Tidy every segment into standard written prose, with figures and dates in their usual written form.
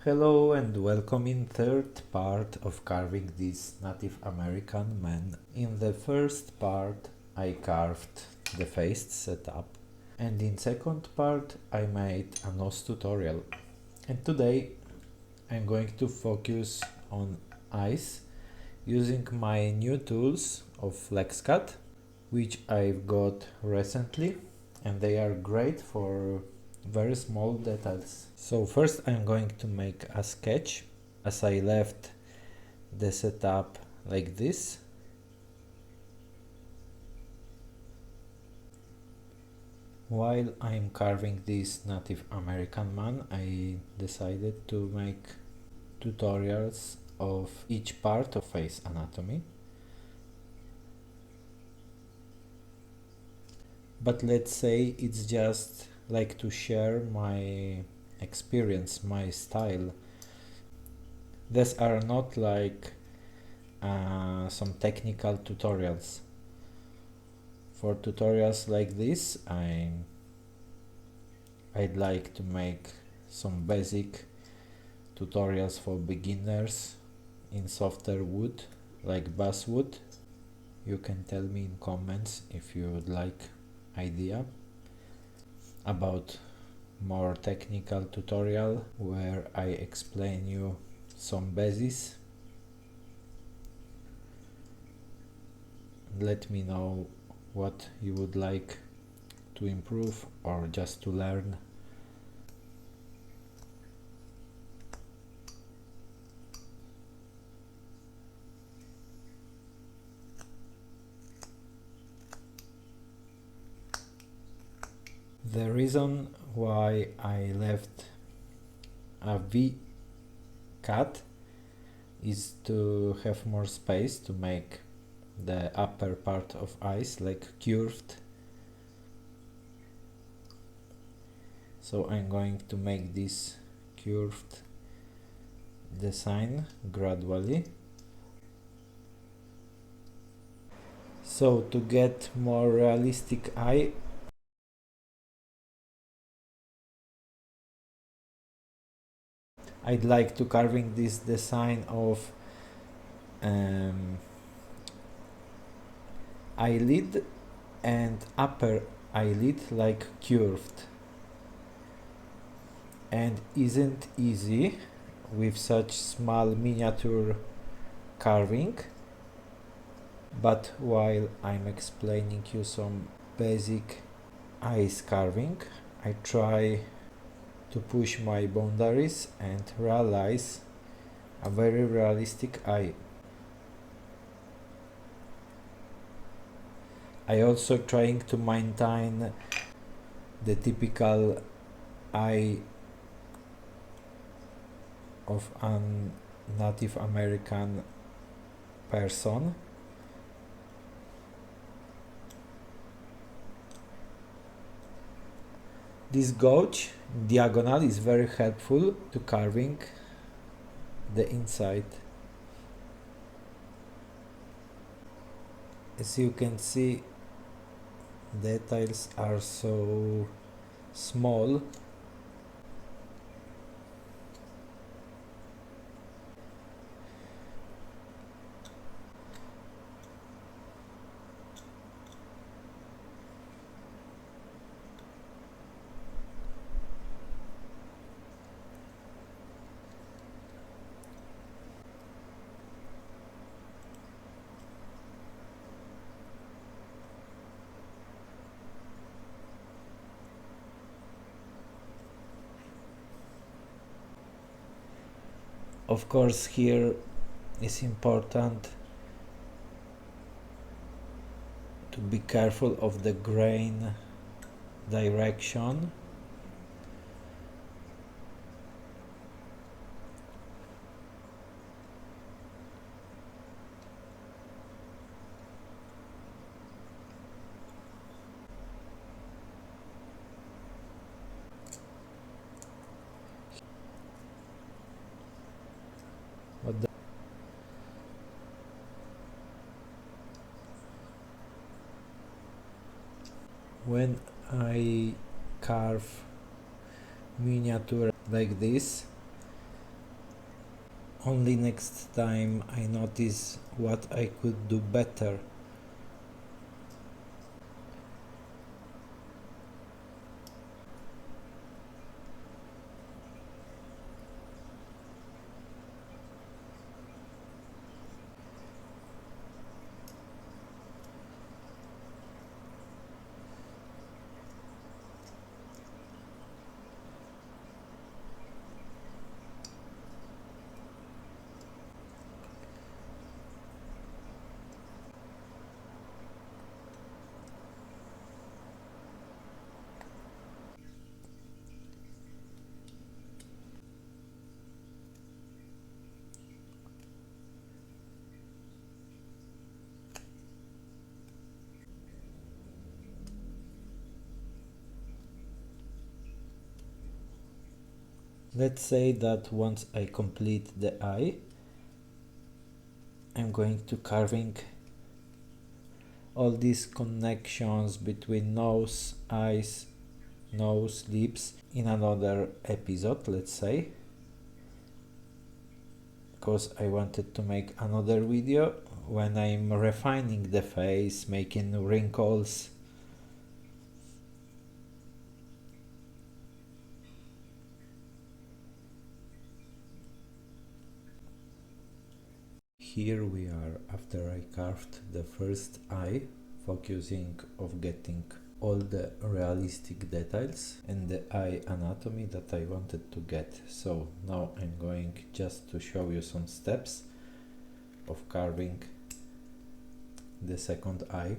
Hello and welcome in third part of carving this Native American man. In the first part I carved the face setup, and in second part I made a nose tutorial. And today I'm going to focus on eyes using my new tools of FlexCut, which I've got recently, and they are great for very small details. So first I'm going to make a sketch as I left the setup like this. While I'm carving this Native American man, I decided to make tutorials of each part of face anatomy. But let's say it's just like to share my experience, my style. These are not like some technical tutorials. For tutorials like this, I'd like to make some basic tutorials for beginners in softer wood like basswood. You can tell me in comments if you would like idea about more technical tutorial where I explain you some basics. Let me know what you would like to improve or just to learn. The reason why I left a V cut is to have more space to make the upper part of eyes like curved. So I'm going to make this curved design gradually. So to get more realistic eye, I'd like to carving this design of eyelid and upper eyelid like curved, and isn't easy with such small miniature carving. But while I'm explaining you some basic eyes carving, I try to push my boundaries and realize a very realistic eye. I also trying to maintain the typical eye of a Native American person. This gouge diagonal is very helpful to carving the inside. As you can see, details are so small. Of course, here is important to be careful of the grain direction. When I carve miniature like this, Only next time I notice what I could do better. Let's say that once I complete the eye, I'm going to carving all these connections between nose, eyes, nose, lips in another episode, let's say, because I wanted to make another video when I'm refining the face, making wrinkles. Here we are after I carved the first eye, focusing of getting all the realistic details and the eye anatomy that I wanted to get. So now I'm going just to show you some steps of carving the second eye.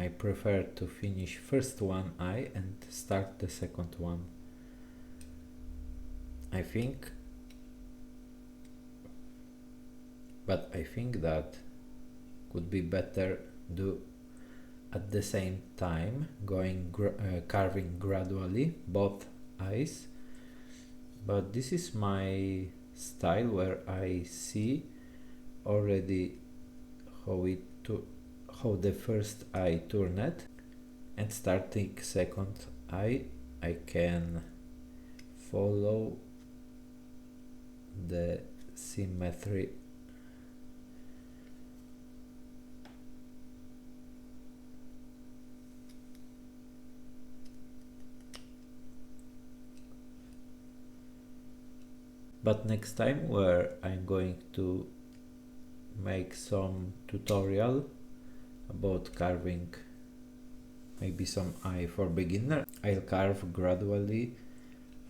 I prefer to finish first one eye and start the second one. I think that could be better do at the same time, going carving gradually both eyes, but this is my style where I see already how the first eye turned, And starting second eye, I can follow the symmetry but next time where I'm going to make some tutorial about carving maybe some eye for beginner, I'll carve gradually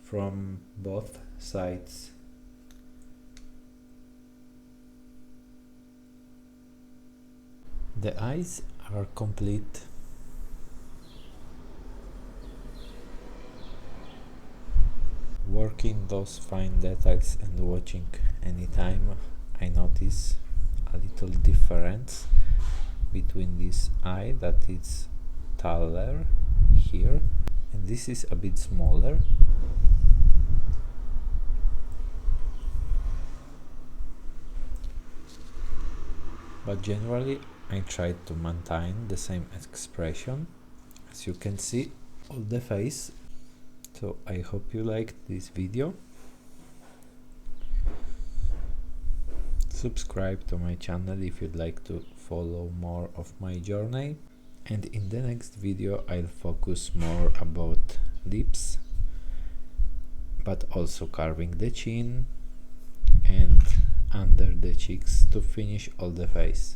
from both sides. The eyes are complete. Working those fine details and watching anytime, I notice a little difference between this eye that is taller here and this is a bit smaller. But generally I try to maintain the same expression, as you can see, on the face. So I hope you liked this video. Subscribe to my channel if you'd like to follow more of my journey. And in the next video I'll focus more about lips, but also carving the chin and under the cheeks to finish all the face.